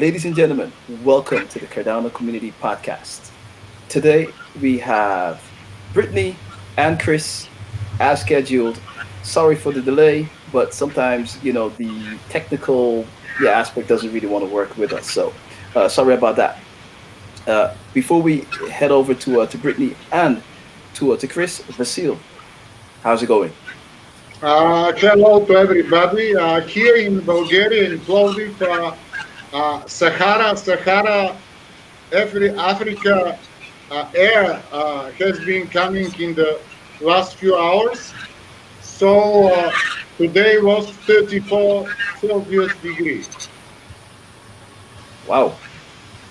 Ladies and gentlemen, welcome to the Cardano Community Podcast. Today we have Brittany and Chris as scheduled. Sorry for the delay, but sometimes the technical aspect doesn't really want to work with us. So sorry about that. Before we head over to Brittany and to Chris, Vasil, how's it going? Hello to everybody. Here in Bulgaria, in Plovdiv, Sahara, Africa air has been coming in the last few hours. So today was 34 Celsius degrees. Wow,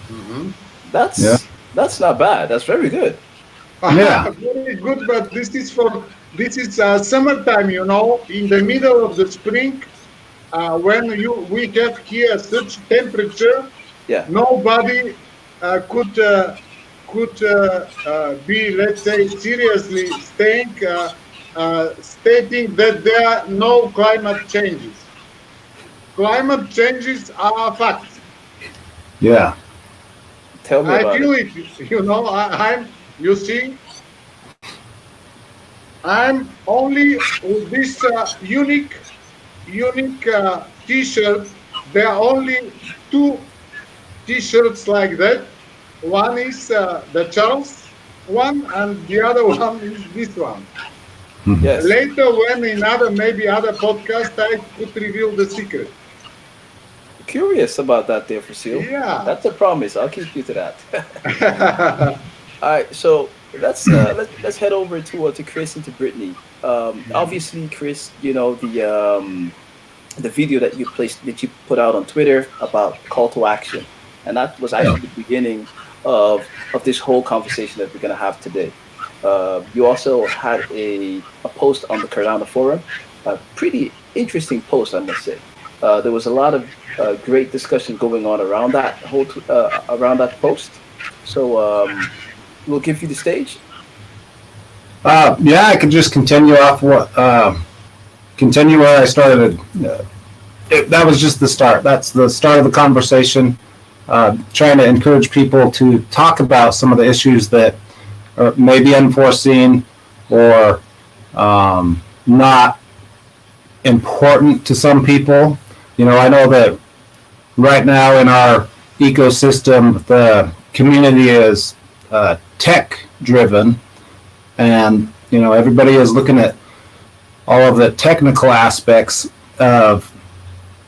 Hmm. that's Yeah. that's not bad. That's very good. Yeah. Very good, but this is summertime. In the middle of the spring, when we have here such temperature, Yeah. nobody could be, let's say, seriously stating that there are no climate changes. Climate changes are facts. Yeah. Tell me I about feel it. it. You see, I'm only with this unique T-shirt. There are only two T-shirts like that. One is the Charles one, and the other one is this one. Yes. Later, when in maybe other podcast, I could reveal the secret. Curious about that there, Vasil. Yeah. That's a promise. I'll keep you to that. All right, so let's head over to Chris and to Brittany. Obviously, Chris, the video that you put out on Twitter about call to action, and that was actually the beginning of this whole conversation that we're going to have today. You also had a post on the Cardano forum, a pretty interesting post, I must say. There was a lot of great discussion going on around around that post. So we'll give you the stage. Yeah, I could just continue continue where I started. That was just the start. That's the start of the conversation. Trying to encourage people to talk about some of the issues that are maybe unforeseen or not important to some people. I know that right now in our ecosystem, the community is tech driven, and everybody is looking at all of the technical aspects of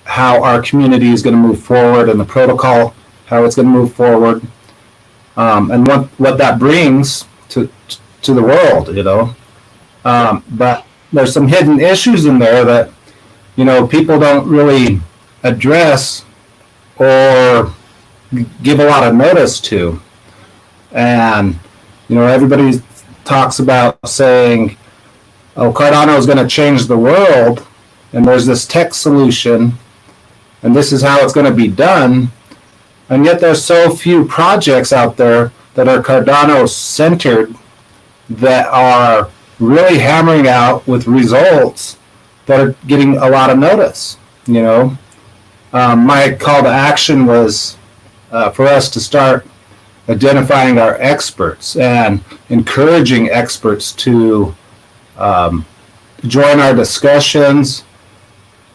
how our community is going to move forward and the protocol, how it's going to move forward, and what that brings to the world. But there's some hidden issues in there that people don't really address or give a lot of notice to. And everybody talks about saying, oh, Cardano is going to change the world, and there's this tech solution, and this is how it's going to be done. And yet there's so few projects out there that are Cardano centered that are really hammering out with results that are getting a lot of notice. My call to action was for us to start identifying our experts and encouraging experts to join our discussions.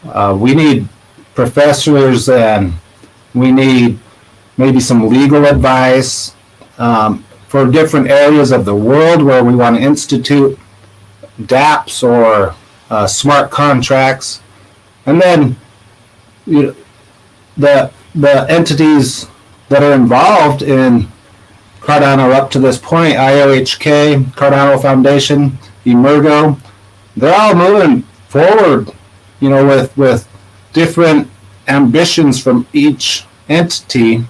We need professors, and we need maybe some legal advice for different areas of the world where we want to institute dApps or smart contracts. And then the entities that are involved in Cardano up to this point, IOHK, Cardano Foundation, Emergo, they're all moving forward, with different ambitions from each entity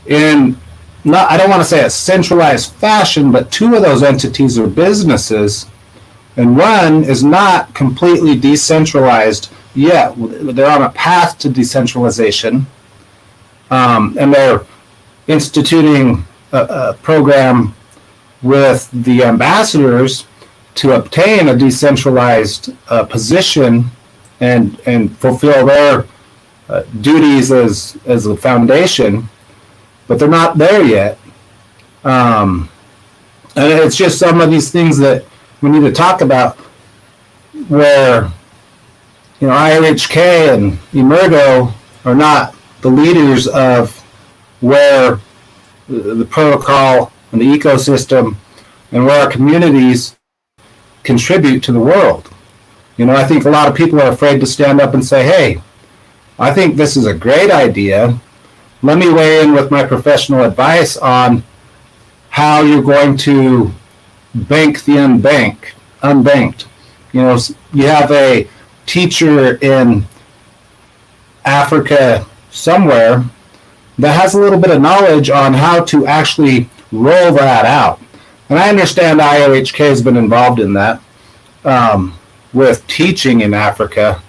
in I don't want to say a centralized fashion, but two of those entities are businesses, and one is not completely decentralized yet. They're on a path to decentralization, and they're instituting a program with the ambassadors to obtain a decentralized position and fulfill their duties as a foundation, but they're not there yet. And it's just some of these things that we need to talk about, where IOHK and Emergo are not the leaders of where the protocol and the ecosystem and where our communities contribute to the world. I think a lot of people are afraid to stand up and say, hey, I think this is a great idea. Let me weigh in with my professional advice on how you're going to bank the unbanked. You have a teacher in Africa somewhere that has a little bit of knowledge on how to actually roll that out. And I understand IOHK has been involved in that with teaching in Africa.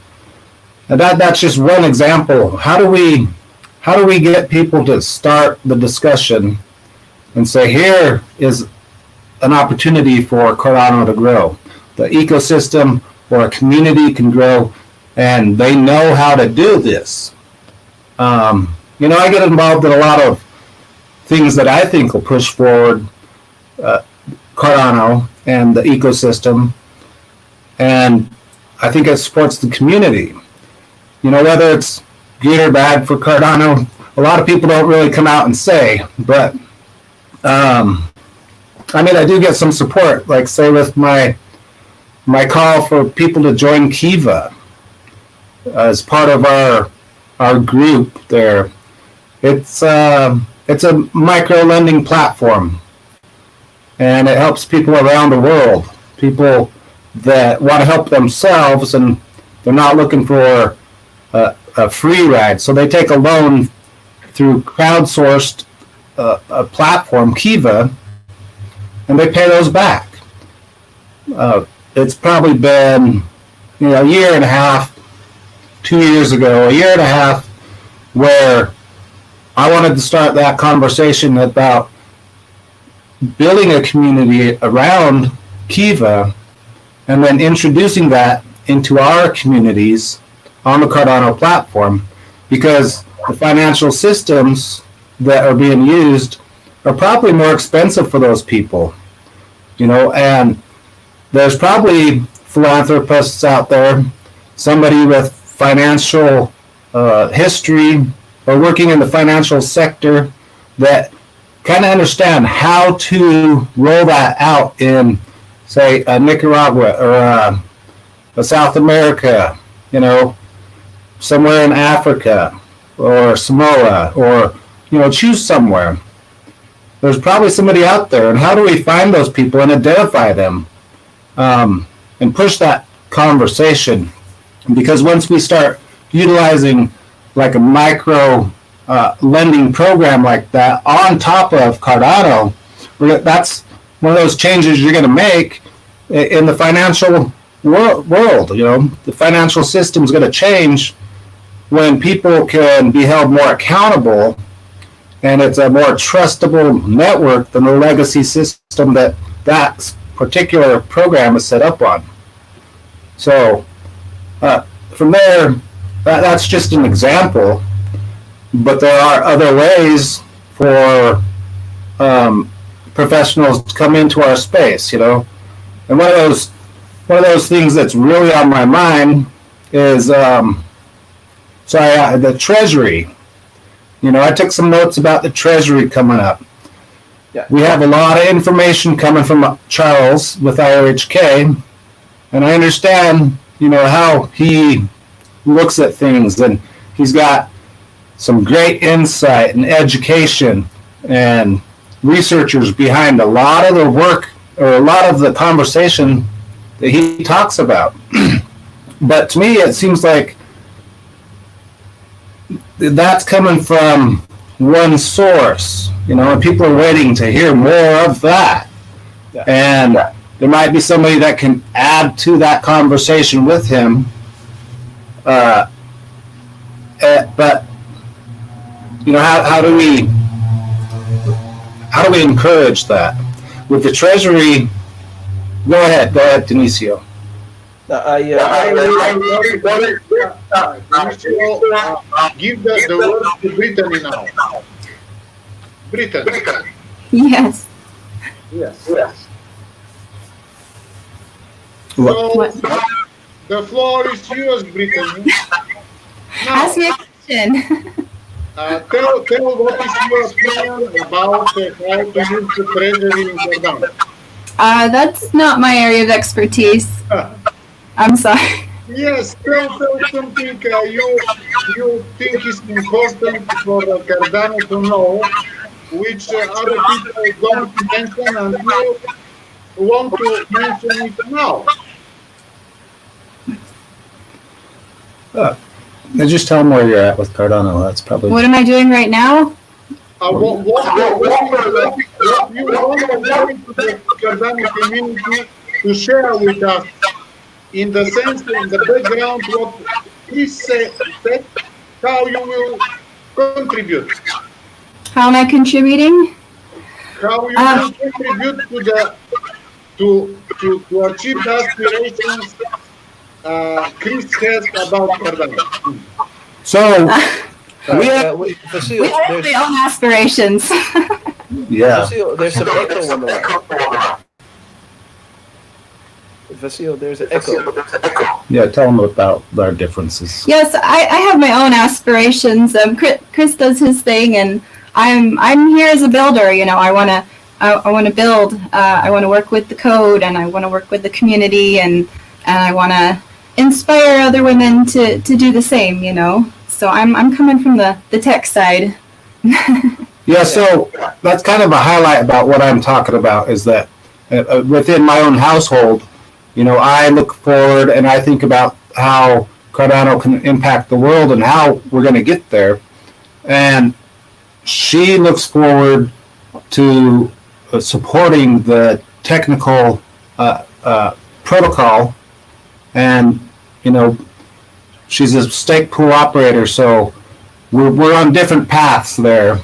And that's just one example. How do we get people to start the discussion and say, here is an opportunity for Cardano to grow. The ecosystem or a community can grow, and they know how to do this. I get involved in a lot of things that I think will push forward Cardano and the ecosystem, and I think it supports the community. Whether it's good or bad for Cardano, a lot of people don't really come out and say, but I do get some support, like say with my call for people to join Kiva as part of our group there. It's a micro lending platform, and it helps people around the world, people that want to help themselves and they're not looking for a free ride. So they take a loan through crowdsourced a platform, Kiva, and they pay those back. It's probably been a year and a half, 2 years ago, a year and a half, where I wanted to start that conversation about building a community around Kiva and then introducing that into our communities on the Cardano platform, because the financial systems that are being used are probably more expensive for those people, and there's probably philanthropists out there, somebody with financial history or working in the financial sector that kind of understand how to roll that out in, say, Nicaragua or South America, somewhere in Africa or Samoa, or choose somewhere. There's probably somebody out there, and how do we find those people and identify them and push that conversation? Because once we start utilizing like a micro lending program like that on top of Cardano, that's one of those changes you're going to make in the financial world. The financial system is going to change when people can be held more accountable, and it's a more trustable network than the legacy system that particular program is set up on. So from there, that's just an example, but there are other ways for professionals to come into our space, and one of those things that's really on my mind is the treasury. I took some notes about the treasury coming up. Yeah. We have a lot of information coming from Charles with IOHK, and I understand, how he looks at things, and he's got some great insight and education and researchers behind a lot of the work or a lot of the conversation that he talks about. But to me, it seems like that's coming from one source, and people are waiting to hear more of that. Yeah. And there might be somebody that can add to that conversation with him. But how do we encourage that with the treasury? Go ahead, Denisio. Vinicio, give the word to Brittany now. Britain. Yes. Yes. What? So the floor is yours, Brittany. Now, Ask me a question. tell what is your opinion about how to use the treasury in Cardano. That's not my area of expertise. I'm sorry. Yes, tell something you think is important for Cardano to know, which other people don't mention, and you want to mention it now. Just tell them where you're at with Cardano. That's probably. What am I doing right now? What you want to the Cardano community to share with us, in the sense, in the background, what Chris said, how you will contribute. How am I contributing? How you will contribute to achieve the aspirations Chris has about Cardano. So we have, Vasil, We have there's my own aspirations. yeah. Vasil, there's some echo on the line. Vasil, there's an echo. Yeah, tell them about our differences. Yes, I have my own aspirations. Chris does his thing, and I'm here as a builder. You know, I want to build. I want to work with the code, and I want to work with the community, and I want to inspire other women to do the same. You know, so I'm coming from the tech side. Yeah, so that's kind of a highlight about what I'm talking about is that within my own household, you know, I look forward and I think about how Cardano can impact the world and how we're going to get there. And she looks forward to supporting the technical protocol. And, you know, she's a stake pool operator, so we're on different paths there.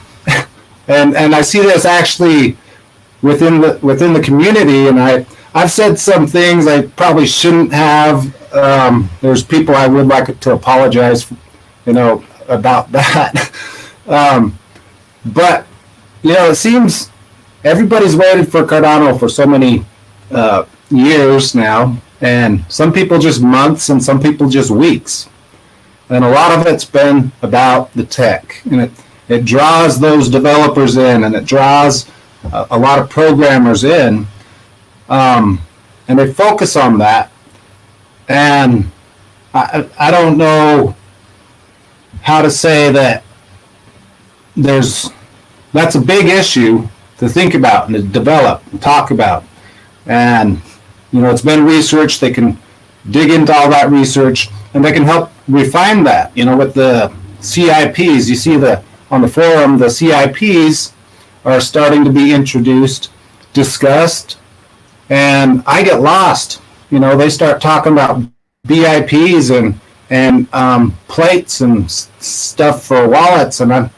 and I see this actually within the community, and I've said some things I probably shouldn't have. There's people I would like to apologize, you know, about that. But, you know, it seems everybody's waited for Cardano for so many years now, and some people just months and some people just weeks. And a lot of it's been about the tech, and it draws those developers in, and it draws a lot of programmers in, and they focus on that. And I don't know how to say that that's a big issue to think about and to develop and talk about. And, you know, it's been researched. They can dig into all that research, and they can help refine that, you know, with the CIPs. You see on the forum, the CIPs are starting to be introduced, discussed, and I get lost. You know, they start talking about BIPs and plates and stuff for wallets, and I'm,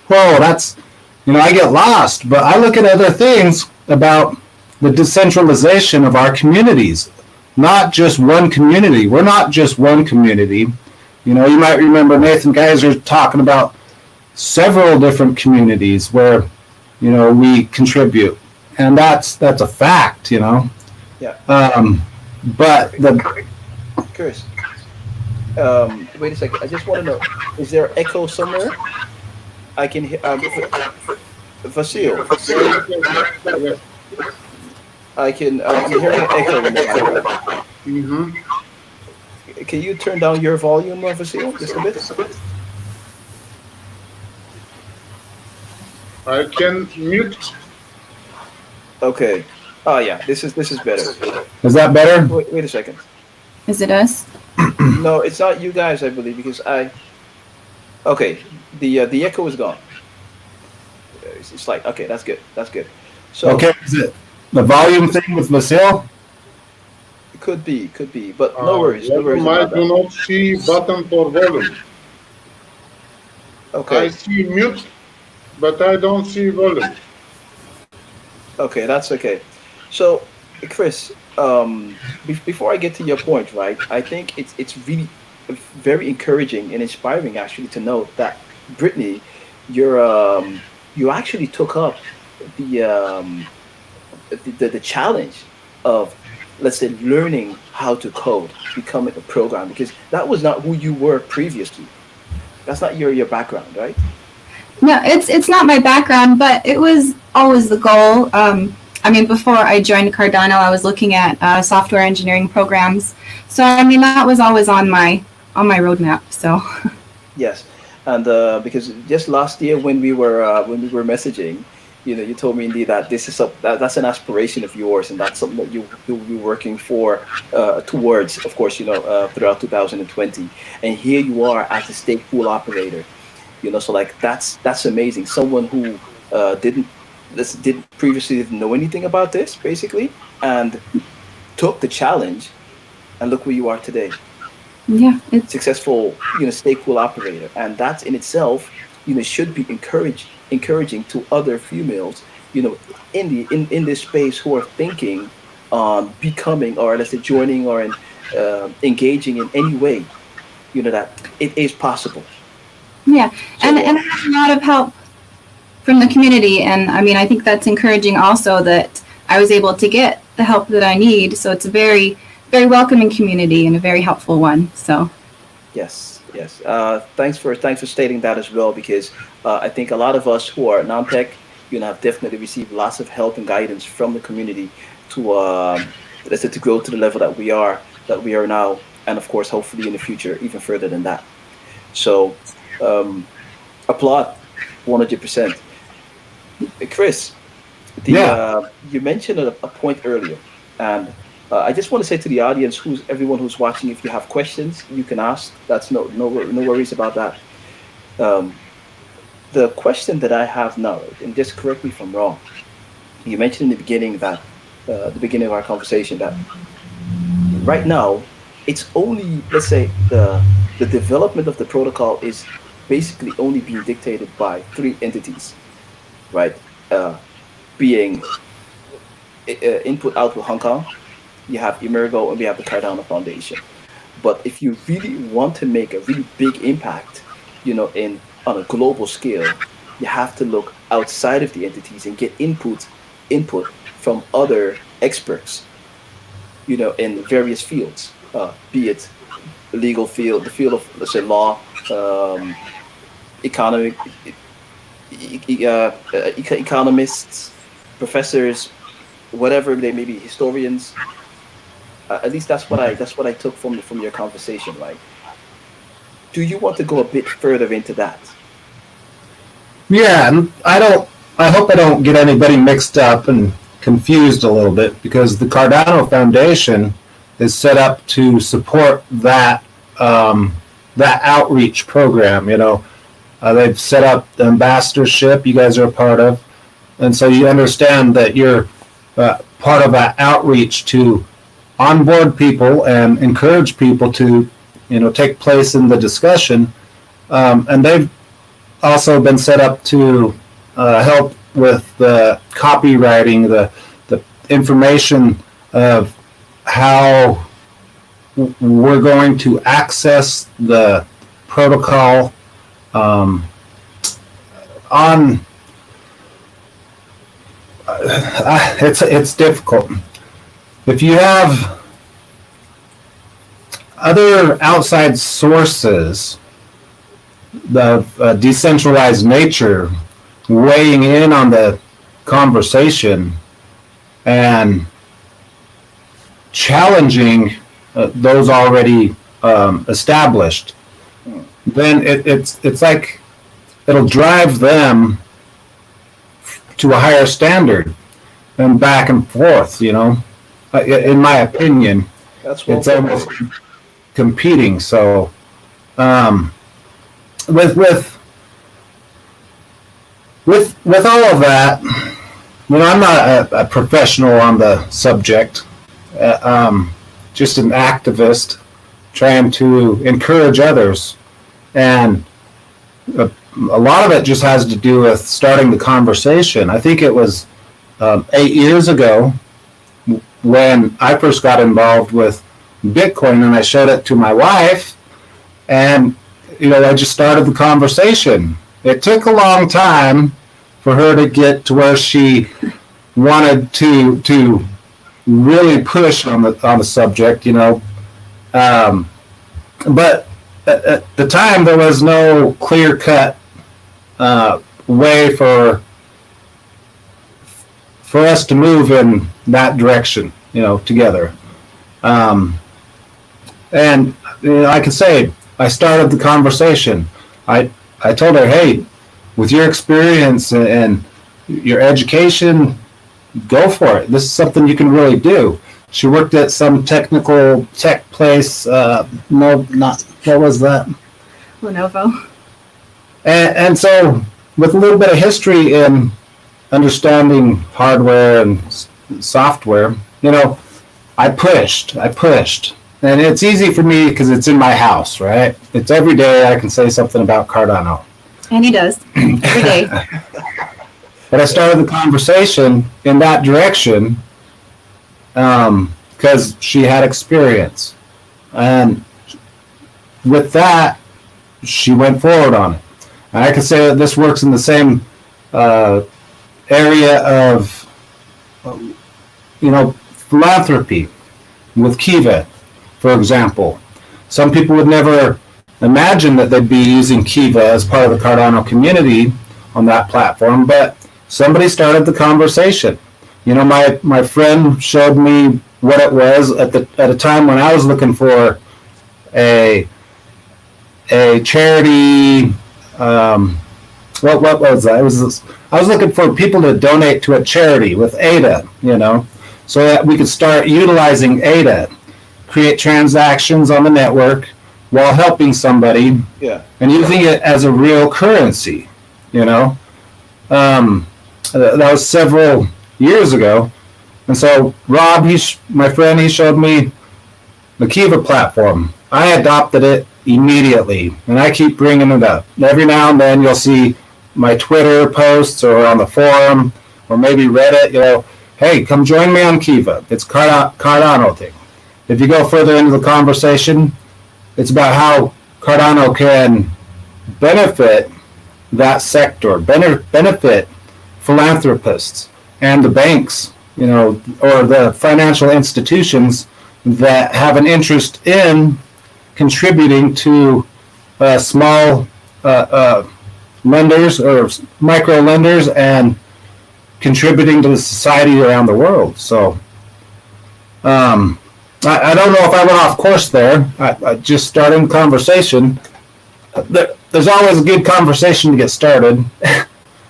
whoa, that's, you know, I get lost. But I look at other things about the decentralization of our communities, not just one community. We're not just one community. You know, you might remember Nathan Geiser talking about several different communities where, you know, we contribute, and that's a fact, you know. Yeah. But Chris, wait a second. I just want to know: is there echo somewhere? I can hear. Vasil, I can. I'm hearing an echo in the background. Mm-hmm. Can you turn down your volume, Vasil, just a bit? I can mute. Okay. Oh yeah, this is better. is that better? Wait a second. Is it us? No, it's not you guys, I believe, because okay, the echo is gone. It's like, okay, that's good. So Okay, is it the volume thing with Vasil? it could be, but no worries. No worries I about do that. not see button for volume. I Okay, see mute, but I don't see volume. okay, that's okay. So, Chris, before I get to your point, right? I think it's really very encouraging and inspiring actually to know that Brittany, you're you actually took up the the challenge of, let's say, learning how to code, becoming a programmer, because that was not who you were previously. That's not your background, right? No, it's not my background, but it was always the goal. I mean, before I joined Cardano, I was looking at software engineering programs. So I mean, that was always on my roadmap. So Yes, and because just last year when we were messaging, you told me indeed that this is that's an aspiration of yours, and that's something that you'll be working for towards, of course, throughout 2020. And here you are as a stake pool operator, so like that's amazing. Someone who didn't this did previously didn't know anything about this basically, and took the challenge, and look where you are today, yeah, it's successful, stake pool operator, and that in itself, should be encouraging to other females, in this space who are thinking on becoming, or let's say joining, or engaging in any way, that it is possible. yeah, So and I have a lot of help from the community, and I mean, I think that's encouraging also that I was able to get the help that I need. So it's a very very welcoming community and a very helpful one. So yes, yes. Thanks for stating that as well, because I think a lot of us who are non-tech, have definitely received lots of help and guidance from the community to let's say to grow to the level that we are now, and of course, hopefully in the future, even further than that. So, applaud, 100%. Chris, Yeah. you mentioned a point earlier, and I just want to say to the audience, everyone who's watching, if you have questions, you can ask. That's no worries about that. Um, the question that I have now, and just correct me if I'm wrong, you mentioned in the beginning that the beginning of our conversation, that right now it's only, let's say, the development of the protocol is basically only being dictated by three entities, right? Being Input Output Hong Kong, you have Emergo, and we have the Cardano Foundation. But if you really want to make a really big impact, in on a global scale, you have to look outside of the entities and get input from other experts, in various fields, be it the legal field, the field of, let's say, law, economic, economists, professors, whatever they may be, historians. At least that's what I took from your conversation. Right? Do you want to go a bit further into that? Yeah, and I hope I don't get anybody mixed up and confused a little bit, because the Cardano Foundation is set up to support that outreach program. They've set up the ambassadorship you guys are a part of, and so you understand that you're part of that outreach to onboard people and encourage people to, take place in the discussion. And they've also been set up to help with the copywriting, the information of how we're going to access the protocol on. It's difficult. If you have other outside sources of decentralized nature weighing in on the conversation and challenging those already established, then it's like it'll drive them to a higher standard and back and forth. In my opinion, That's well it's said. almost competing. So with all of that, I'm not a professional on the subject, just an activist trying to encourage others, and a lot of it just has to do with starting the conversation. I think it was 8 years ago when I first got involved with Bitcoin, and I showed it to my wife, And, I just started the conversation. It took a long time for her to get to where she wanted to really push on the subject, but at the time there was no clear cut way for us to move in that direction, together. And I can say I started the conversation. I told her, hey, with your experience and your education, go for it. This is something you can really do. She worked at some tech place. What was that? Lenovo. And so, with a little bit of history in understanding hardware and software, I pushed. And it's easy for me because it's in my house, right? It's every day I can say something about Cardano. And he does every day. But I started the conversation in that direction because she had experience. And with that, she went forward on it. And I can say that this works in the same area of, philanthropy with Kiva, for example. Some people would never imagine that they'd be using Kiva as part of the Cardano community on that platform, but somebody started the conversation. My friend showed me what it was at a time when I was looking for a charity. What was that? I was looking for people to donate to a charity with ADA, so that we could start utilizing ADA, create transactions on the network while helping somebody, and using it as a real currency. That was several years ago. And so Rob, my friend, he showed me the Kiva platform. I adopted it immediately, and I keep bringing it up. Every now and then you'll see my Twitter posts or on the forum or maybe Reddit, hey, come join me on Kiva. It's Cardano thing. If you go further into the conversation, it's about how Cardano can benefit that sector, benefit philanthropists and the banks, or the financial institutions that have an interest in contributing to small lenders or micro lenders and contributing to the society around the world. So I don't know if I went off course there. I just started a conversation. There's always a good conversation to get started.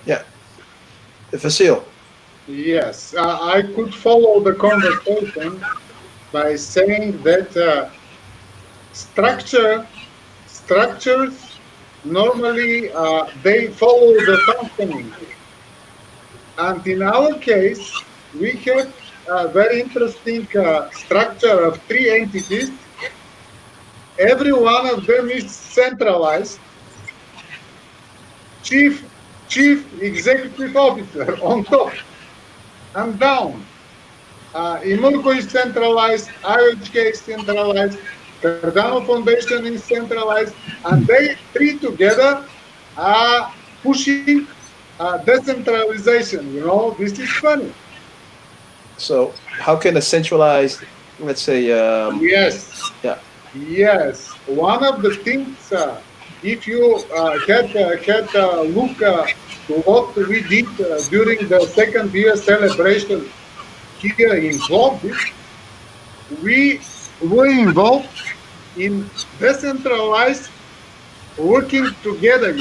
Yeah. Vasil. Yes, I could follow the conversation by saying that structures normally they follow the functioning, and in our case we have a very interesting structure of three entities. Every one of them is centralized. Chief executive officer on top and down. Imurco is centralized, IOHK is centralized, Cardano Foundation is centralized, and they three together are pushing decentralization. This is funny. So how can a centralized, let's say, yes, yeah, yes. One of the things, if you had a look to what we did during the second year celebration here in Plovdiv, we were involved in decentralized working together,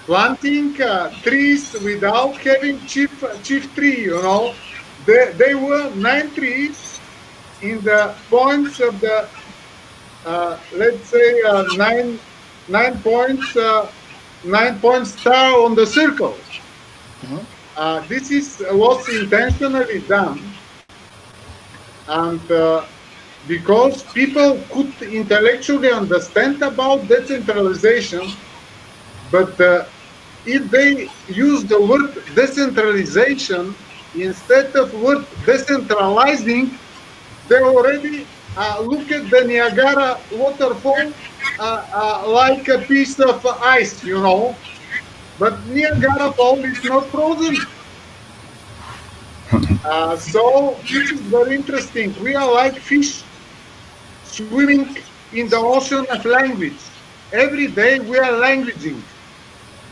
planting trees without having chief tree, They were 9 trees in the points of the, let's say, 9 points, 9-point star on the circle. Mm-hmm. This was intentionally done, and because people could intellectually understand about decentralization, but if they use the word decentralization instead of word decentralizing, they already look at the Niagara waterfall like a piece of ice, but Niagara Fall is not frozen. So this is very interesting. We are like fish swimming in the ocean of language. Every day we are languaging.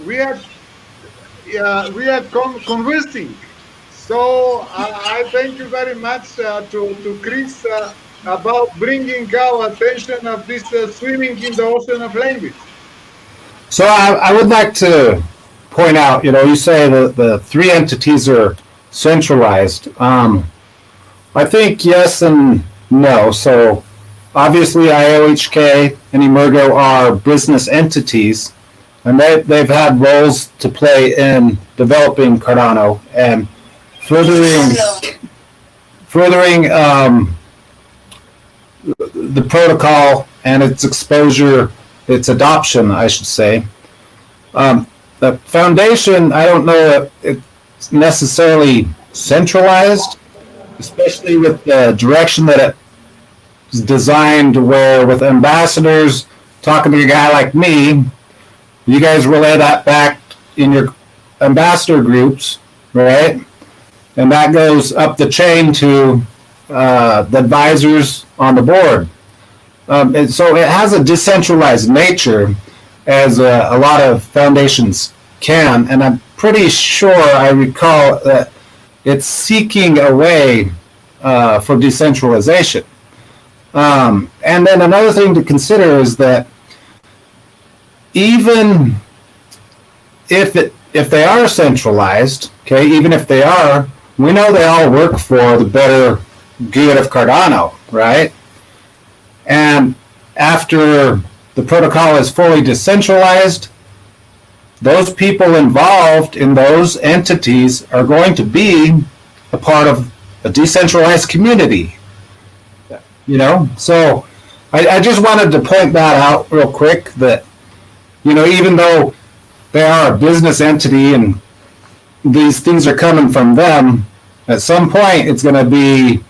We are conversing. So I thank you very much to Chris about bringing our attention of this swimming in the ocean of language. So I would like to point out, you say that the three entities are centralized. I think yes and no. So obviously IOHK and Emergo are business entities, and they've had roles to play in developing Cardano and furthering the protocol and its exposure, its adoption, I should say. The foundation, I don't know if it's necessarily centralized, especially with the direction that it's designed, where with ambassadors talking to a guy like me, you guys relay that back in your ambassador groups, right? And that goes up the chain to the advisors on the board. And so it has a decentralized nature, as a lot of foundations can, and I'm pretty sure I recall that it's seeking a way for decentralization. And then another thing to consider is that even if they are centralized, okay, even if they are, we know they all work for the better good of Cardano, right? And after the protocol is fully decentralized, those people involved in those entities are going to be a part of a decentralized community. Yeah. So I just wanted to point that out real quick, that, even though they are a business entity and these things are coming from them, at some point it's going to be,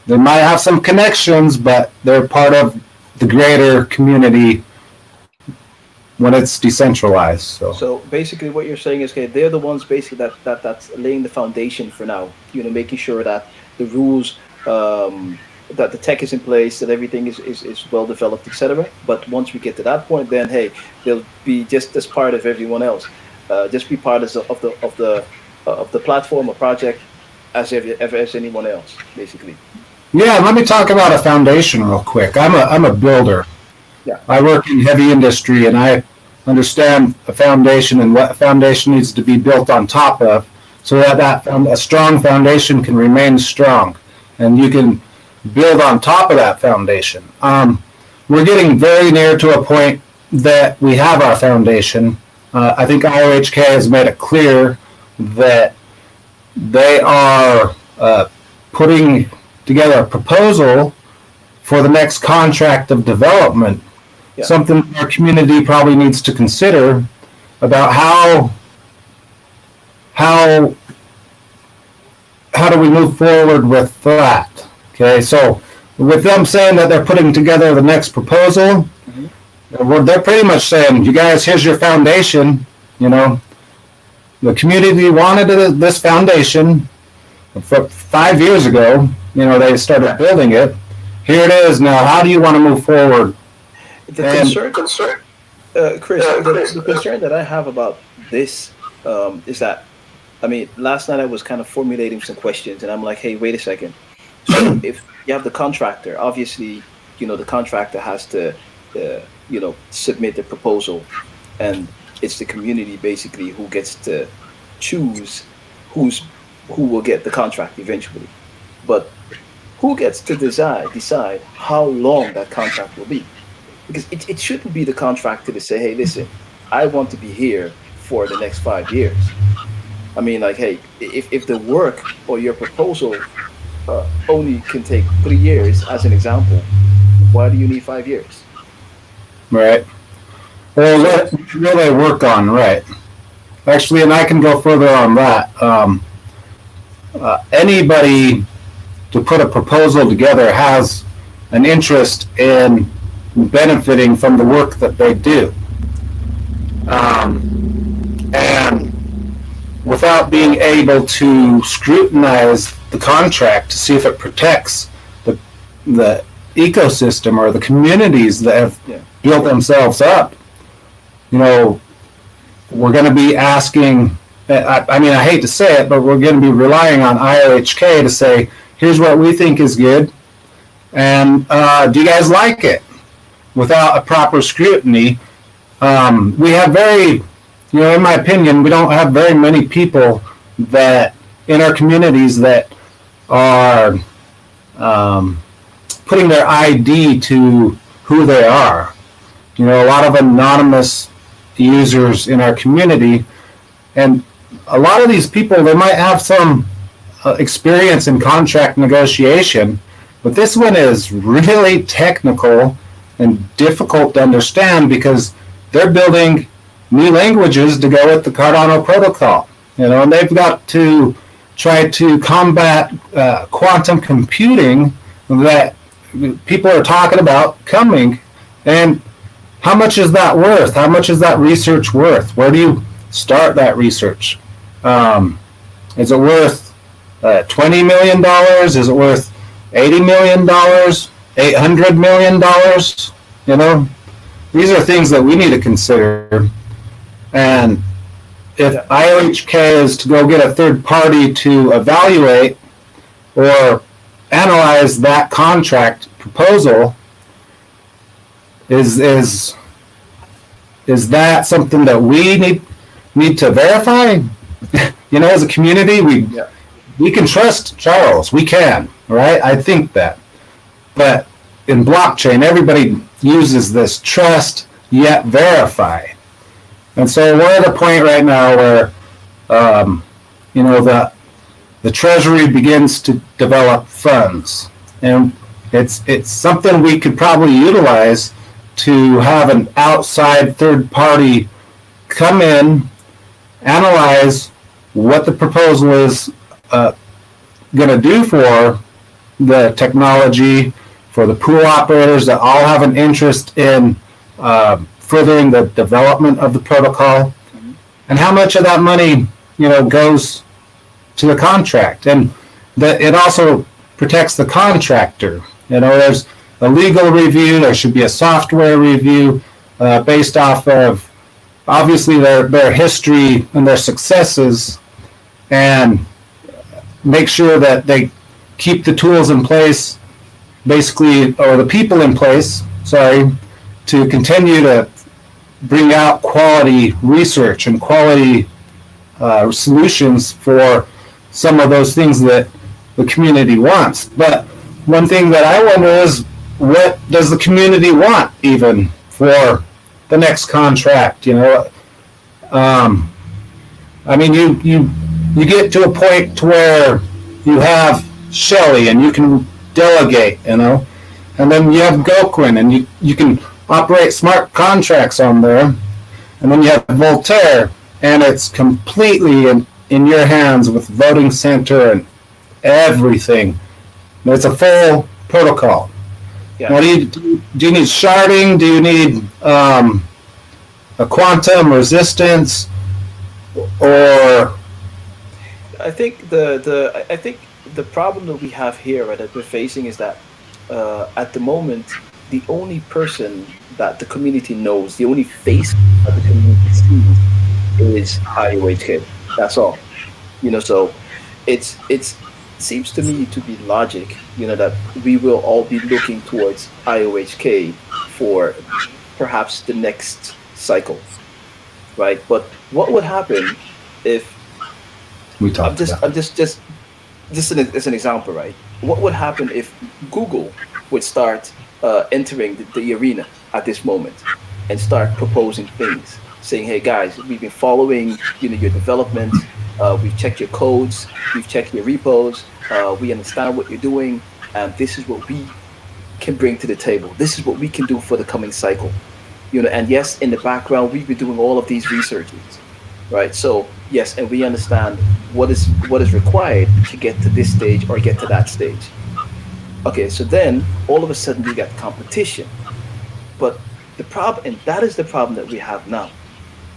they might have some connections, but they're part of the greater community when it's decentralized. So basically what you're saying is, okay, they're the ones basically that's laying the foundation for now, making sure that the rules, that the tech is in place, that everything is well developed, etc. But once we get to that point, then hey, they'll be just as part of everyone else, just be part of the platform or project as anyone else, basically. Yeah, let me talk about a foundation real quick. I'm a builder. Yeah. I work in heavy industry, and I understand a foundation and what a foundation needs to be built on top of, so that a strong foundation can remain strong, and you can build on top of that foundation. We're getting very near to a point that we have our foundation. I think IOHK has made it clear that they are putting together a proposal for the next contract of development. Yeah. Something our community probably needs to consider about how do we move forward with that. Okay, so with them saying that they're putting together the next proposal, they're pretty much saying, you guys, here's your foundation. The community wanted this foundation 5 years ago. They started building it. Here it is now. How do you want to move forward? The concern, Chris, the concern that I have about this is that, last night I was kind of formulating some questions, and I'm like, hey, wait a second. So if you have the contractor, obviously, the contractor has to, submit the proposal, and it's the community basically who gets to choose who will get the contract eventually. But who gets to decide how long that contract will be? Because it shouldn't be the contractor to say, hey, listen, I want to be here for the next 5 years. Hey, if the work or your proposal only can take 3 years, as an example, why do you need 5 years? Right. Well, what will they work on, right? Actually, and I can go further on that. Anybody to put a proposal together has an interest in benefiting from the work that they do. And without being able to scrutinize the contract to see if it protects the ecosystem or the communities that have built themselves up, we're going to be asking, I hate to say it, but we're going to be relying on IOHK to say, here's what we think is good, and do you guys like it? Without a proper scrutiny, we have very, in my opinion, we don't have very many people that in our communities that are putting their ID to who they are. A lot of anonymous users in our community, and a lot of these people, they might have some experience in contract negotiation, but this one is really technical and difficult to understand because they're building new languages to go with the Cardano protocol, and they've got to try to combat quantum computing that people are talking about coming. And how much is that worth? How much is that research worth? Where do you start that research? Is it worth $20 million? Is it worth $80 million? $800 million? These are things that we need to consider. And if IOHK is to go get a third party to evaluate or analyze that contract proposal, is that something that we need to verify? As a community, we can trust Charles. We can, right? I think that. But in blockchain, everybody uses this trust yet verify. And so we're at a point right now where, the treasury begins to develop funds, and it's something we could probably utilize to have an outside third party come in, analyze what the proposal is going to do for the technology, for the pool operators that all have an interest in furthering the development of the protocol, and how much of that money goes to the contract, and that it also protects the contractor. There's a legal review, there should be a software review based off of obviously their history and their successes, and make sure that they keep the tools in place, basically, or the people in place, to continue to bring out quality research and quality solutions for some of those things that the community wants. But one thing that I wonder is, what does the community want even for the next contract? You get to a point to where you have Shelley and you can delegate, and then you have Goquin and you can operate smart contracts on there, and then you have Voltaire, and it's completely in your hands with voting center and everything. It's a full protocol. Yeah. Now, do you need sharding? Do you need a quantum resistance, or? I think the problem that we have here, right, that we're facing is that at the moment, the only person that the community knows, the only face that the community sees, is IOHK. That's all. So it seems to me to be logic, that we will all be looking towards IOHK for perhaps the next cycle, right? But what would happen if just as an example, right? What would happen if Google would start entering the arena at this moment and start proposing things, saying, "Hey guys, we've been following, your development. We've checked your codes, we've checked your repos. We understand what you're doing, and this is what we can bring to the table. This is what we can do for the coming cycle." And yes, in the background, we've been doing all of these researches, right? So yes, and we understand what is required to get to this stage or get to that stage. Okay, so then all of a sudden we got competition. But the problem, and that is the problem that we have now.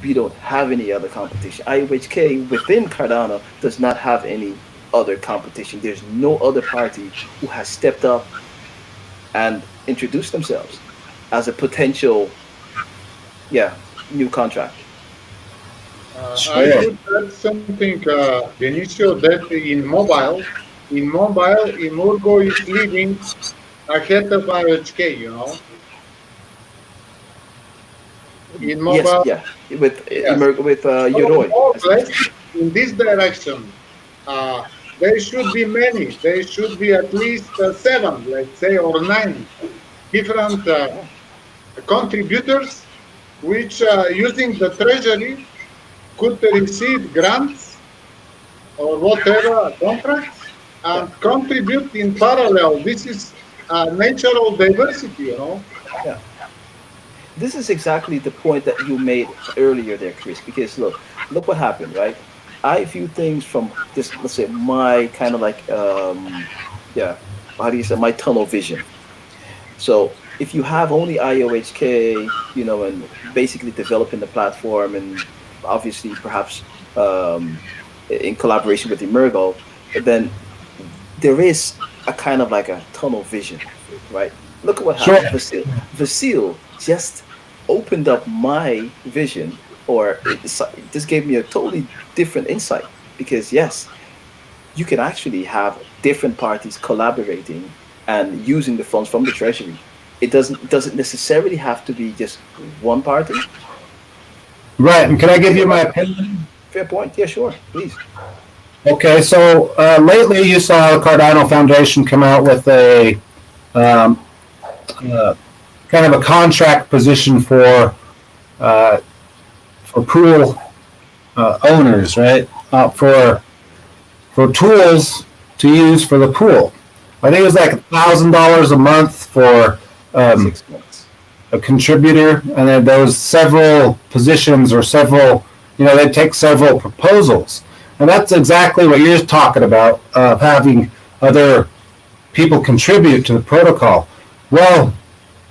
We don't have any other competition. IOHK within Cardano does not have any other competition. There's no other party who has stepped up and introduced themselves as a potential, yeah, new contract. I would add something, Benicio, that in mobile, Imurgo is leading ahead of IHK, In Yes, mobile, yeah, with yes. Yoroi. More or less in this direction. There should be many. There should be at least 7, let's say, or 9 different contributors which, using the treasury, could receive grants or whatever contracts and contribute in parallel. This is natural diversity, Yeah. This is exactly the point that you made earlier there, Chris, because look what happened, right? I view things from this, let's say, my kind of like, yeah, how do you say, my tunnel vision. So if you have only IOHK, and basically developing the platform and obviously perhaps in collaboration with Emergo, then there is a kind of like a tunnel vision, right? Look at what happened. Vasil just opened up my vision, or this gave me a totally different insight, because yes, you can actually have different parties collaborating and using the funds from the treasury. It doesn't necessarily have to be just one party. Right, and can I give you my opinion? Fair point. Yeah, sure, please. Okay, so lately you saw the Cardano Foundation come out with a kind of a contract position for pool owners, right? For tools to use for the pool. I think it was like $1,000 a month for 6 months. a contributor, and then there was several positions or several, they take several proposals, and that's exactly what you're talking about, having other people contribute to the protocol. Well,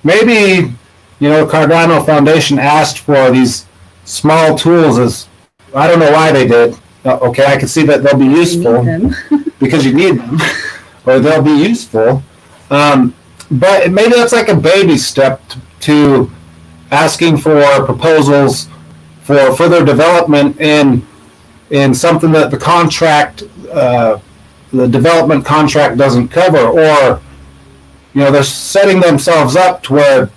maybe Cardano Foundation asked for these small tools, as I don't know why they did. Okay, I can see that they'll be useful because you need them, or they'll be useful. But maybe that's like a baby step to asking for proposals for further development in something that the contract, the development contract doesn't cover, or they're setting themselves up to where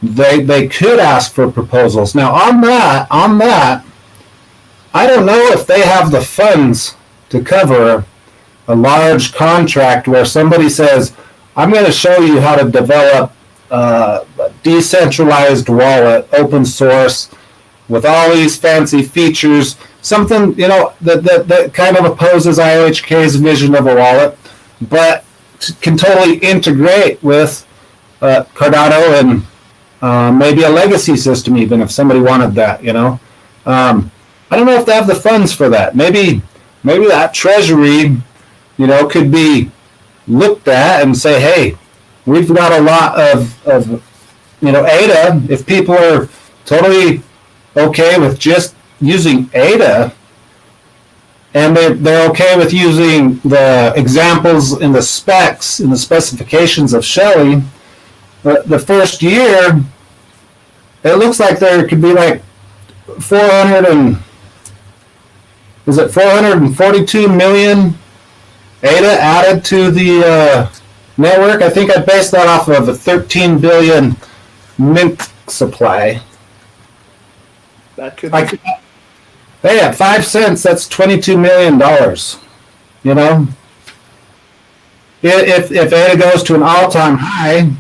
they could ask for proposals. Now on that, I don't know if they have the funds to cover a large contract where somebody says, I'm going to show you how to develop a decentralized wallet, open source, with all these fancy features, something, that kind of opposes IOHK's vision of a wallet, but can totally integrate with Cardano and maybe a legacy system, even if somebody wanted that, I don't know if they have the funds for that. Maybe that treasury, could be looked at and say, hey, we've got a lot of ADA. If people are totally okay with just using ADA, and they're okay with using the examples in the specs, in the specifications of Shelley, the first year, it looks like there could be like 442 million ADA added to the network. I think I based that off of a 13 billion mint supply. That could be. Hey, at 5 cents, that's $22 million. If ADA goes to an all-time high,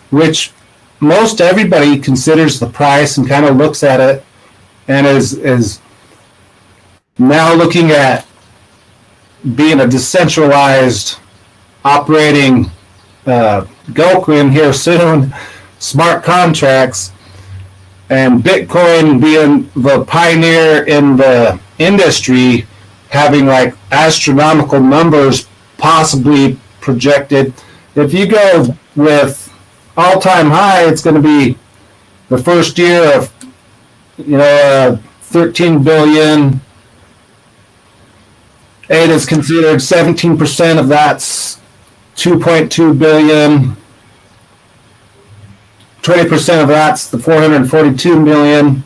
which most everybody considers the price and kind of looks at it and is now looking at being a decentralized operating Gokuen here soon, smart contracts, and Bitcoin being the pioneer in the industry, having like astronomical numbers possibly projected, if you go with all-time high, it's going to be the first year of 13 billion. ADA is considered 17% of that's 2.2 billion. 20% of that's the 442 million.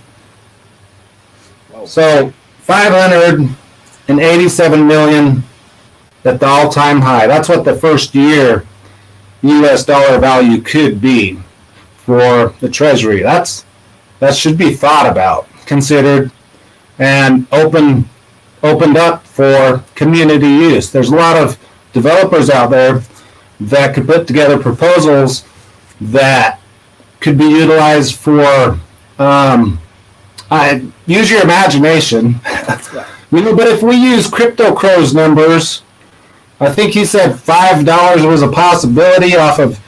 Wow. So 587 million at the all-time high. That's what the first year U.S. dollar value could be for the Treasury. That should be thought about, considered, and opened up for community use. There's a lot of developers out there that could put together proposals that could be utilized for use your imagination. But if we use Crypto Crow's numbers, I think he said $5 was a possibility off of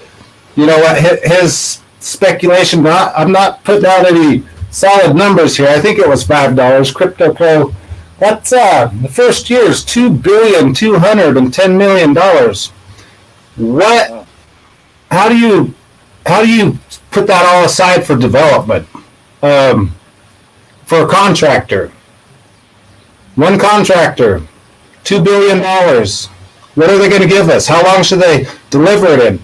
his speculation. I'm not putting out any solid numbers here. I think it was $5. Crypto Crow. That's the first year is $2,210,000,000. What? How do you put that all aside for development? For a contractor, one contractor, $2 billion. What are they going to give us? How long should they deliver it in?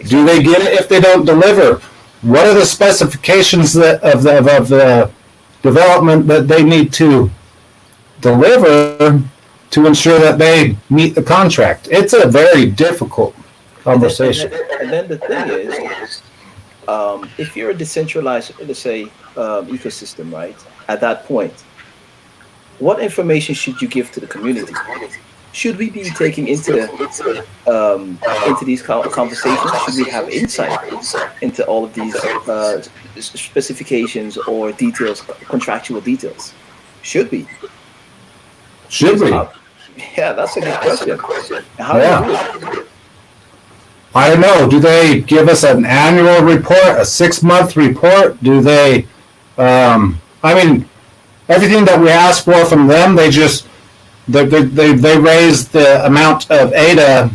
Do they get it if they don't deliver? What are the specifications of the development that they need to deliver to ensure that they meet the contract? It's a very difficult conversation. And then the thing is, if you're a decentralized, let's say, ecosystem, right? At that point, what information should you give to the community? Should we be taking into these conversations? Should we have insight into all of these specifications or details, contractual details? Should we? Should we? Yeah, that's a good question. How do you do it? I don't know. Do they give us an annual report, a 6-month report? Do they? Everything that we ask for from them, they raise the amount of ADA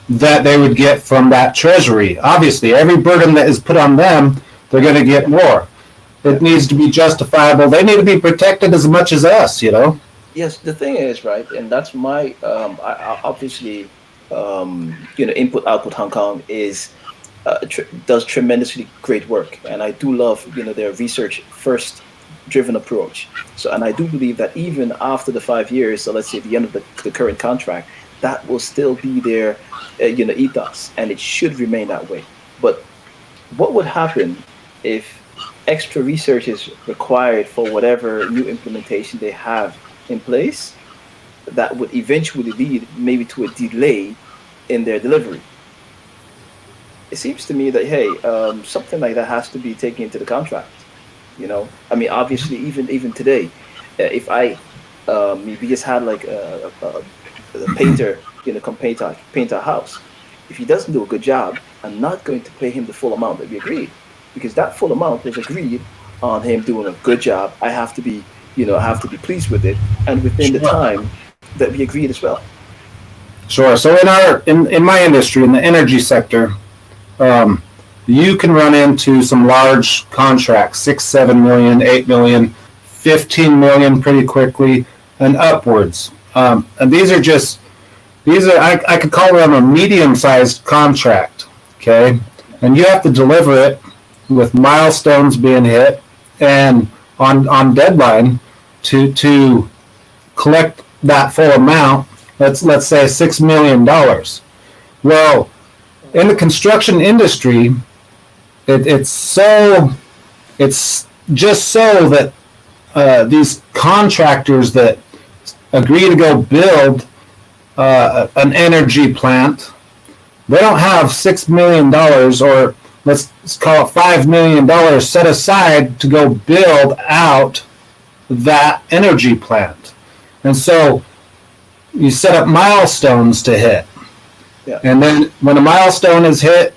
that they would get from that treasury. Obviously, every burden that is put on them, they're going to get more. It needs to be justifiable. They need to be protected as much as us, Yes, the thing is, right, and that's my obviously, input output Hong Kong does tremendously great work, and I do love their research first driven approach. So, and I do believe that even after the 5 years, so let's say the end of the current contract, that will still be their ethos, and it should remain that way. But what would happen if extra research is required for whatever new implementation they have in place that would eventually lead maybe to a delay in their delivery? It seems to me that, hey, something like that has to be taken into the contract. Obviously, even today, if we just had like a painter, come paint our house. If he doesn't do a good job, I'm not going to pay him the full amount that we agreed, because that full amount was agreed on him doing a good job. I have to be pleased with it, and within the time that we agreed as well. Sure. So in my industry, in the energy sector, you can run into some large contracts, 6, 7 million, 8 million, 15 million pretty quickly and upwards. And these are I could call them a medium-sized contract, okay? And you have to deliver it with milestones being hit and on deadline to collect that full amount. Let's say $6 million. Well, in the construction industry, it's just so that these contractors that agree to go build an energy plant, they don't have $6 million, or let's call it $5 million set aside to go build out that energy plant. And so you set up milestones to hit. Yeah. And then when a milestone is hit,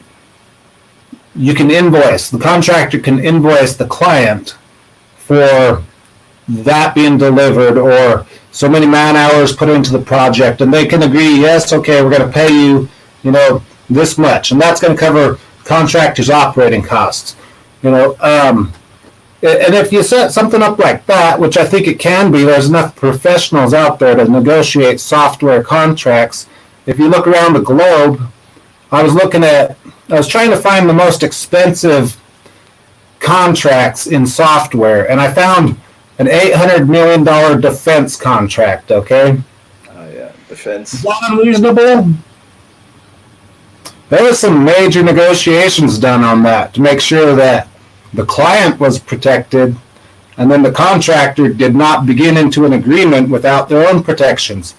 the contractor can invoice the client for that being delivered, or so many man hours put into the project, and they can agree, yes, okay, we're going to pay you, this much, and that's going to cover contractors' operating costs. And if you set something up like that, which I think it can be, there's enough professionals out there to negotiate software contracts. If you look around the globe, I was trying to find the most expensive contracts in software, and I found an $800 million defense contract, okay? Yeah, defense. Is that unreasonable? There was some major negotiations done on that to make sure that the client was protected, and then the contractor did not begin into an agreement without their own protections.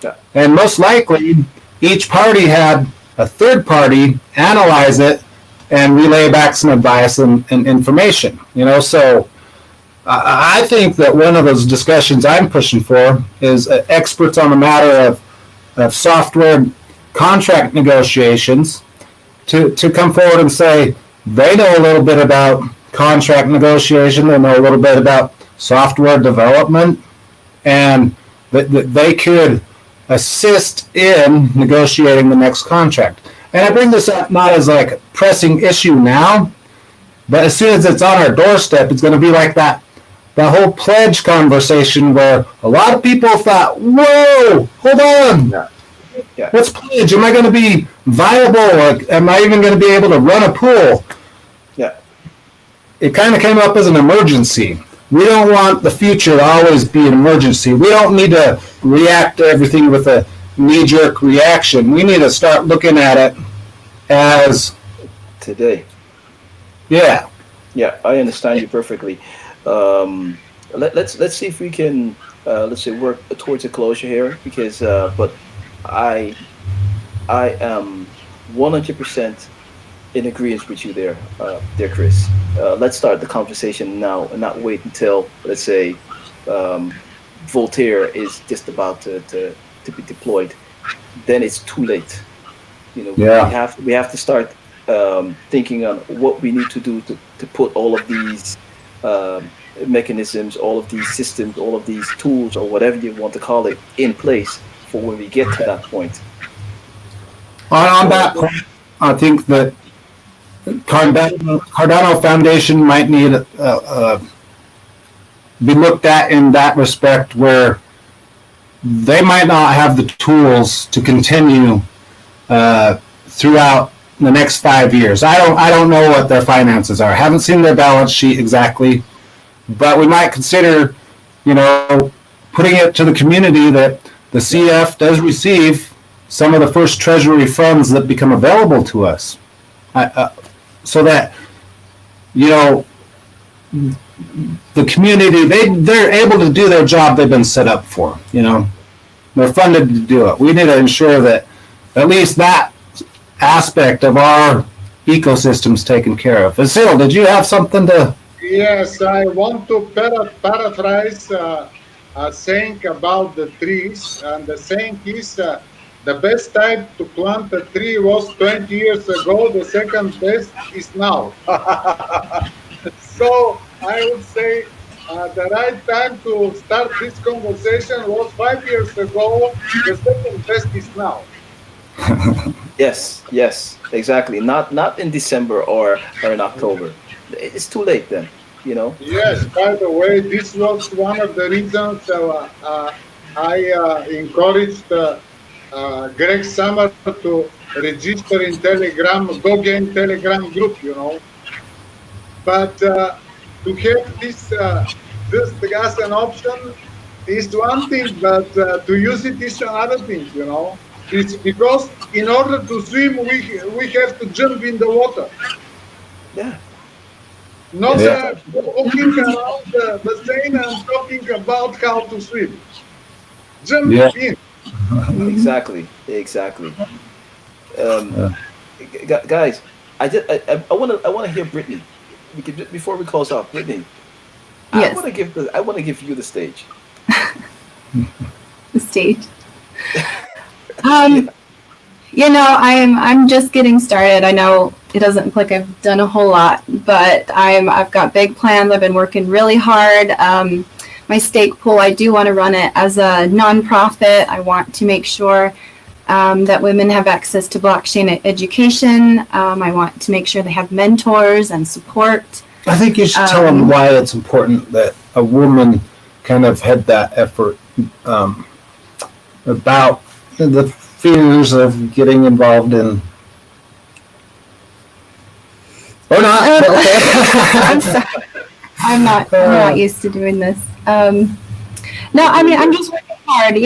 Yeah. And most likely, each party had a third party analyze it and relay back some advice and information. So I think that one of those discussions I'm pushing for is experts on the matter of software contract negotiations to come forward and say they know a little bit about contract negotiation, they know a little bit about software development, and that they could assist in negotiating the next contract. And I bring this up not as like a pressing issue now, but as soon as it's on our doorstep, it's going to be like that whole pledge conversation where a lot of people thought, whoa, hold on. Yeah. What's pledge? Am I going to be viable? Or am I even going to be able to run a pool? Yeah. It kind of came up as an emergency. We don't want the future to always be an emergency. We don't need to react to everything with a knee-jerk reaction. We need to start looking at it as today. Yeah. Yeah, I understand you perfectly. Let's see if we can let's say work towards a closure here, because but I am 100% in agreement with you there, Chris. Let's start the conversation now and not wait until, let's say, Voltaire is just about to be deployed. Then it's too late. Yeah. We have to start thinking on what we need to do to put all of these mechanisms, all of these systems, all of these tools, or whatever you want to call it, in place for when we get to that point. On that point, I think that Cardano Foundation might need be looked at in that respect, where they might not have the tools to continue throughout the next 5 years. I don't know what their finances are. I haven't seen their balance sheet exactly, but we might consider, putting it to the community that the CF does receive some of the first treasury funds that become available to us, so that the community they're able to do their job they've been set up for. They're funded to do it. We need to ensure that at least that aspect of our ecosystem's taken care of. Vasil, did you have something to? Yes, I want to paraphrase a saying about the trees, and the saying is the best time to plant a tree was 20 years ago, the second best is now. So I would say the right time to start this conversation was 5 years ago, the second best is now. Yes, exactly. Not in December or in October. It's too late then, Yes, by the way, this was one of the reasons I encouraged Greg Summer to register in Telegram, Go Game Telegram group, But to have this as an option is one thing, but to use it is another thing, It's because in order to swim, we have to jump in the water. Yeah. Not walking around the bassin and talking about how to swim. Jump in. Exactly. Guys, I want to hear Brittany. Before we close off, Brittany. Yes. I want to give you the stage. The stage. I'm just getting started. I know it doesn't look like I've done a whole lot, but I've got big plans. I've been working really hard. My stake pool, I do want to run it as a nonprofit. I want to make sure that women have access to blockchain education. I want to make sure they have mentors and support. I think you should tell them why it's important that a woman kind of had that effort about the fears of getting involved in. Or not. Okay. I'm sorry. I'm not used to doing this. No, I mean, I'm just working hard.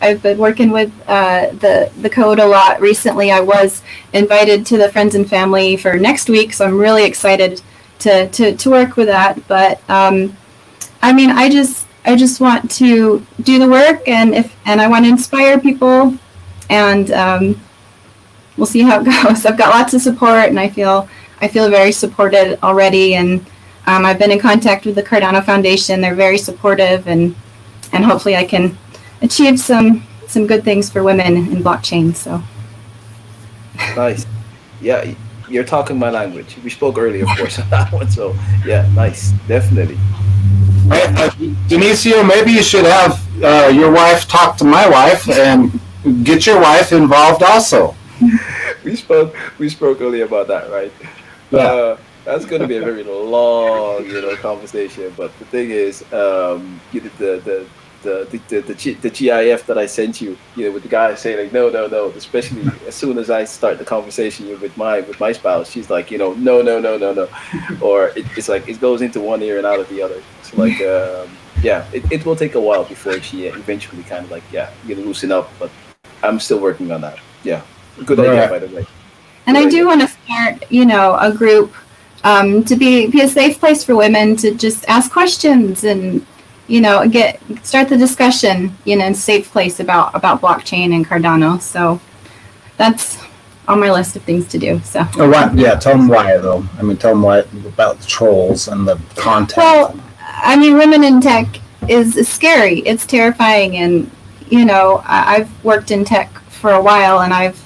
I've been working with the code a lot recently. I was invited to the friends and family for next week, so I'm really excited to work with that. But I mean, I just want to do the work, and I want to inspire people, and we'll see how it goes. I've got lots of support, and I feel very supported already, and I've been in contact with the Cardano Foundation. They're very supportive, and hopefully I can achieve some good things for women in blockchain. So nice. Yeah, you're talking my language. We spoke earlier, of course, on that one. So yeah, nice, definitely. Denisio, maybe you should have your wife talk to my wife and get your wife involved also. We spoke earlier about that, right? Yeah. That's going to be a very long, conversation. But the thing is, the GIF that I sent you, with the guy saying like, no, especially as soon as I start the conversation with my spouse, she's like, no, or it's like it goes into one ear and out of the other. So like, it will take a while before she eventually kind of like, loosen up. But I'm still working on that. Yeah, good idea, by the way. And I do want to start, a group to be a safe place for women to just ask questions and, start the discussion, in a safe place about blockchain and Cardano. So that's on my list of things to do. So. Yeah, tell them why though. I mean, tell them why about the trolls and the content. Well, I mean, women in tech is scary. It's terrifying, and I've worked in tech for a while, and I've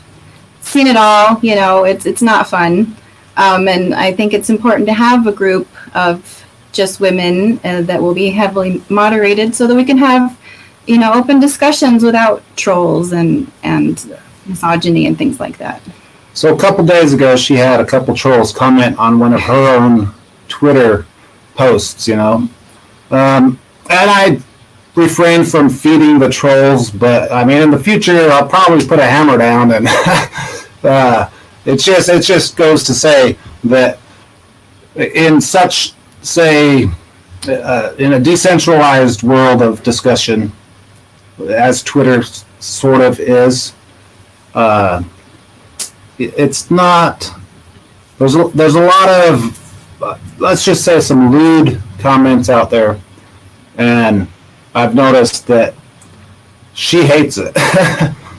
seen it all. It's not fun, and I think it's important to have a group of just women that will be heavily moderated, so that we can have open discussions without trolls and misogyny and things like that. So a couple days ago, she had a couple trolls comment on one of her own Twitter posts, and I refrain from feeding the trolls, but I mean, in the future, I'll probably put a hammer down, and it just goes to say that in such, say, in a decentralized world of discussion, as Twitter sort of is, it's not. There's a lot of, let's just say, some lewd comments out there, and I've noticed that she hates it.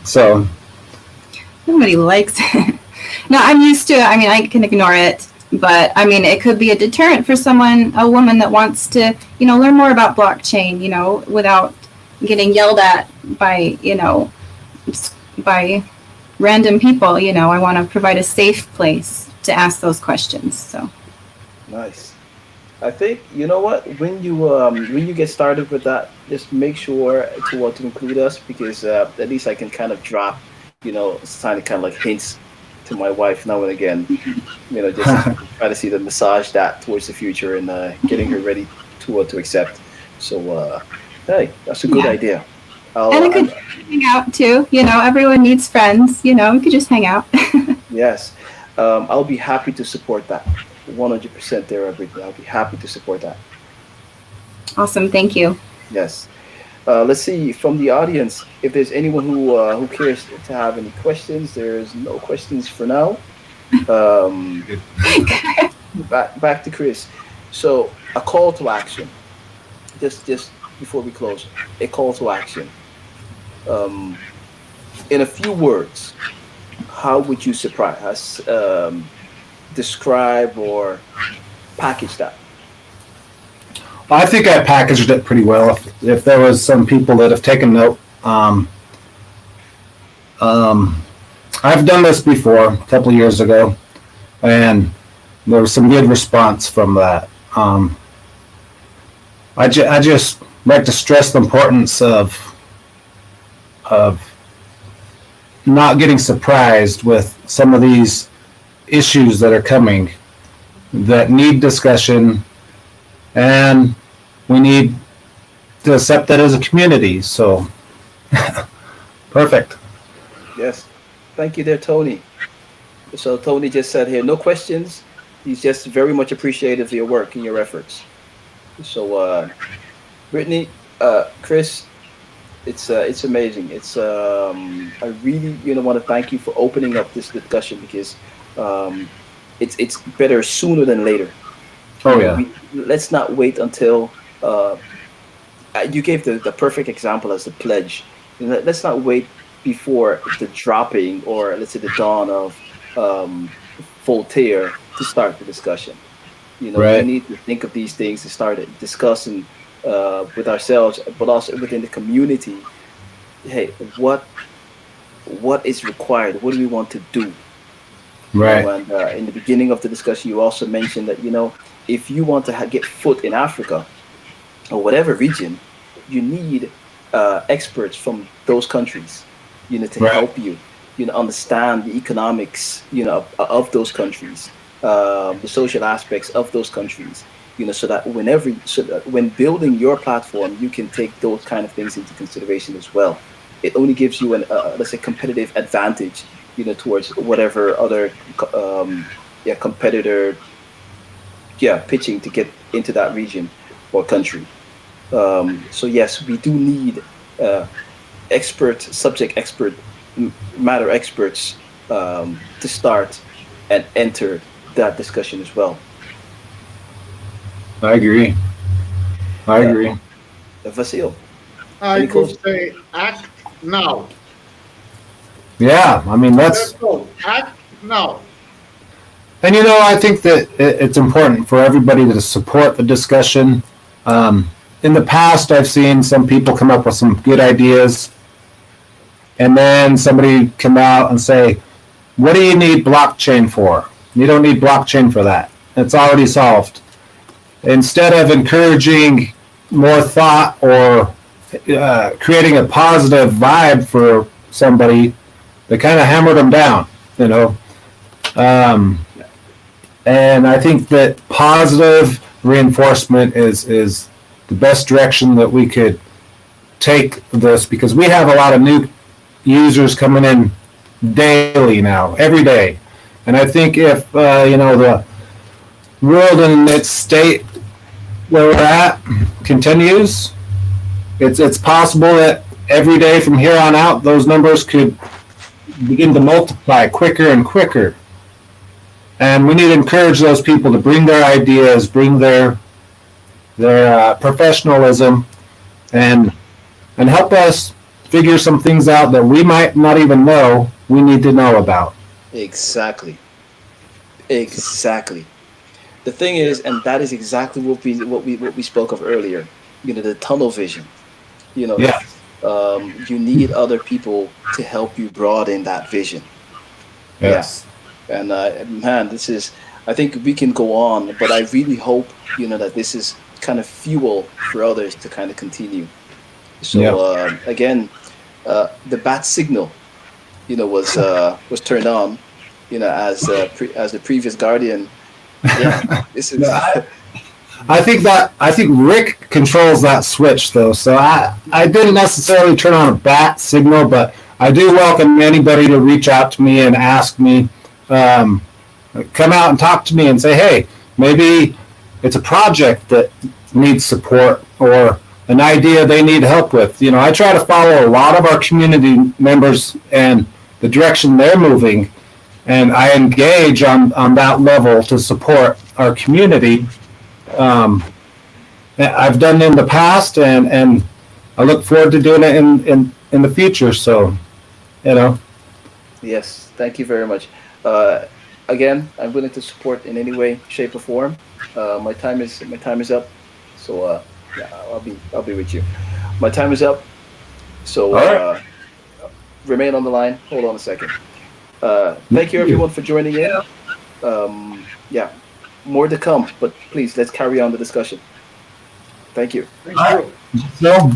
So nobody likes it. No, I'm used to it. I mean, I can ignore it, but I mean, it could be a deterrent for a woman that wants to, learn more about blockchain, without getting yelled at by, by random people. I want to provide a safe place to ask those questions. So nice. I think when you get started with that, just make sure to include us, because at least I can kind of drop kind of like hints to my wife now and again, just try to see to massage that towards the future and getting her ready to accept. So hey, that's a good idea. And it could hang out too. Everyone needs friends. We could just hang out. Yes, I'll be happy to support that. 100% there, everything. I'll be happy to support that. Awesome, thank you. Yes. Let's see from the audience if there's anyone who cares to have any questions. There's no questions for now. Back to Chris. So a call to action. Just before we close, a call to action. In a few words, how would you describe or package that? I think I packaged it pretty well. If there was some people that have taken note, I've done this before a couple of years ago, and there was some good response from that. I just like to stress the importance of not getting surprised with some of these issues that are coming that need discussion, and we need to accept that as a community. So, perfect. Yes. Thank you there, Tony. So Tony just said here, no questions. He's just very much appreciative of your work and your efforts. So, Brittany, Chris, it's amazing. I really want to thank you for opening up this discussion, because it's better sooner than later. Oh yeah. Let's not wait until you gave the perfect example as the pledge. Let's not wait before the dropping, or let's say the dawn of Voltaire, to start the discussion. Right. We need to think of these things to start discussing with ourselves, but also within the community. Hey, what is required? What do we want to do? Right. And in the beginning of the discussion, you also mentioned that if you want to get foot in Africa or whatever region, you need experts from those countries, to Right. help you, understand the economics, of those countries, the social aspects of those countries, so that when building your platform, you can take those kind of things into consideration as well. It only gives you an let's say competitive advantage, towards whatever other competitor pitching to get into that region or country. So yes, we do need subject expert, matter experts to start and enter that discussion as well. I agree. Vasil, I Any could close- say act now. Yeah, I mean That's all. Act now. and I think that it's important for everybody to support the discussion. In the past, I've seen some people come up with some good ideas, and then somebody come out and say, "What do you need blockchain for? You don't need blockchain for that. It's already solved." Instead of encouraging more thought or creating a positive vibe for somebody, they kind of hammered them down, And I think that positive reinforcement is the best direction that we could take this, because we have a lot of new users coming in daily now, every day. And I think if, the world in its state where we're at continues, it's possible that every day from here on out, those numbers could begin to multiply quicker and quicker. And we need to encourage those people to bring their ideas, bring their professionalism, and help us figure some things out that we might not even know we need to know about. Exactly. The thing is, and that is exactly what we spoke of earlier. The tunnel vision. Yeah. You need other people to help you broaden that vision. Yes. And man, I think we can go on, but I really hope that this is kind of fuel for others to kind of continue. So again, the bat signal, was turned on, as the previous guardian. Yeah, this is. I think Rick controls that switch though, so I didn't necessarily turn on a bat signal, but I do welcome anybody to reach out to me and ask me, come out and talk to me and say, hey, maybe it's a project that needs support or an idea they need help with. I try to follow a lot of our community members and the direction they're moving, and I engage on that level to support our community. I've done it in the past, and I look forward to doing it in the future. So, Yes, thank you very much. Again, I'm willing to support in any way, shape, or form. My time is up. So I'll be with you. My time is up. So All right. Remain on the line. Hold on a second. Thank you everyone for joining in. More to come, but please let's carry on the discussion. Thank you. Thank you. So